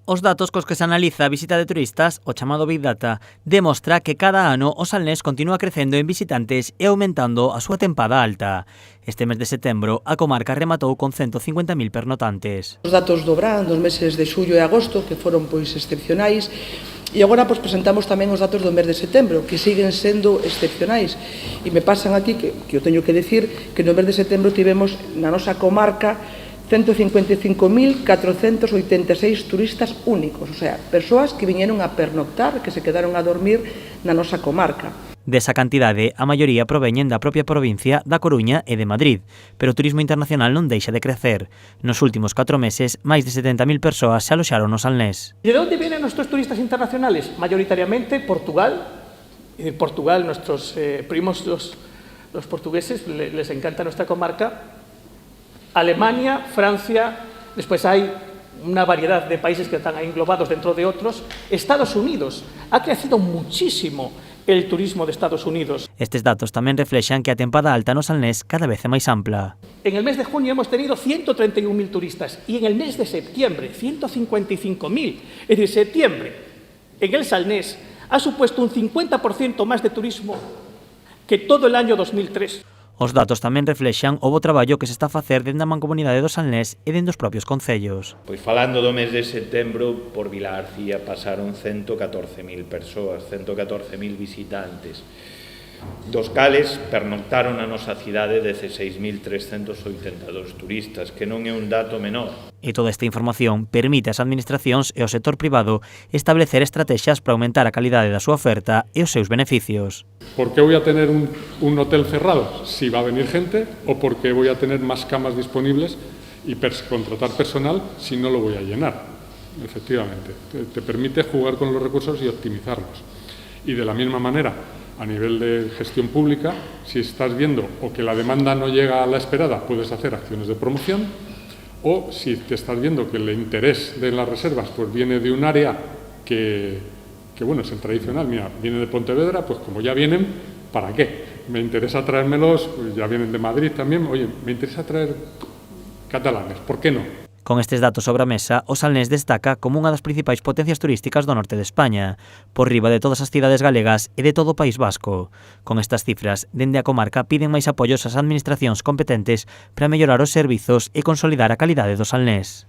Os datos cos que se analiza a visita de turistas, o chamado Big Data, demostra que cada ano o Salnés continúa crecendo en visitantes e aumentando a súa tempada alta. Este mes de setembro, a comarca rematou con 150.000 pernotantes. Os datos do Brán dos meses de xullo e agosto, que foron excepcionais, e agora presentamos tamén os datos do mes de setembro, que siguen sendo excepcionais. E me pasan aquí, que eu teño que decir, que no mes de setembro tivemos na nosa comarca 155.486 turistas únicos, o sea, persoas que viñeron a pernoctar, que se quedaron a dormir na nosa comarca. Desa cantidade, a maioría proveñen da propia provincia da Coruña e de Madrid, pero o turismo internacional non deixa de crecer. Nos últimos 4 meses, máis de 70.000 persoas se aloxaron no Salnés. ¿De dónde vienen nuestros turistas internacionales? Mayoritariamente Portugal. En Portugal, nuestros primos, los portugueses, les encanta nuestra comarca. Alemania, Francia, después hay una variedad de países que están ahí englobados dentro de otros. Estados Unidos, ha crecido muchísimo el turismo de Estados Unidos. Estes datos tamén reflexan que a tempada alta no Salnés cada vez é máis ampla. En el mes de junio hemos tenido 131.000 turistas y en el mes de septiembre 155.000. Es decir, septiembre en el Salnés ha supuesto un 50% más de turismo que todo el año 2003. Os datos tamén reflexan o bo traballo que se está a facer dende a Mancomunidade do Salnés e dende os propios concellos. Pois falando do mes de setembro, por Vilagarcía pasaron 114.000 persoas, 114.000 visitantes, dos cales pernoctaron na nosa cidade 16.382 turistas, que non é un dato menor. E toda esta información permite ás administracións e ao sector privado establecer estrategias para aumentar a calidade da súa oferta e os seus beneficios. ¿Por qué voy a tener un hotel cerrado si va a venir gente? ¿O por qué voy a tener más camas disponibles y contratar personal si no lo voy a llenar? Efectivamente, te permite jugar con los recursos y optimizarlos. Y de la misma manera, a nivel de gestión pública, si estás viendo o que la demanda no llega a la esperada, puedes hacer acciones de promoción, o si te estás viendo que el interés de las reservas pues viene de un área que bueno, es el tradicional, mira, viene de Pontevedra, pues como ya vienen, ¿para qué? Me interesa traérmelos, pues ya vienen de Madrid también, oye, me interesa traer catalanes, ¿por qué no? Con estes datos sobre a mesa, o Salnés destaca como unha das principais potencias turísticas do norte de España, por riba de todas as cidades galegas e de todo o País Vasco. Con estas cifras, dende a comarca piden máis apoios ás administracións competentes para mellorar os servizos e consolidar a calidade do Salnés.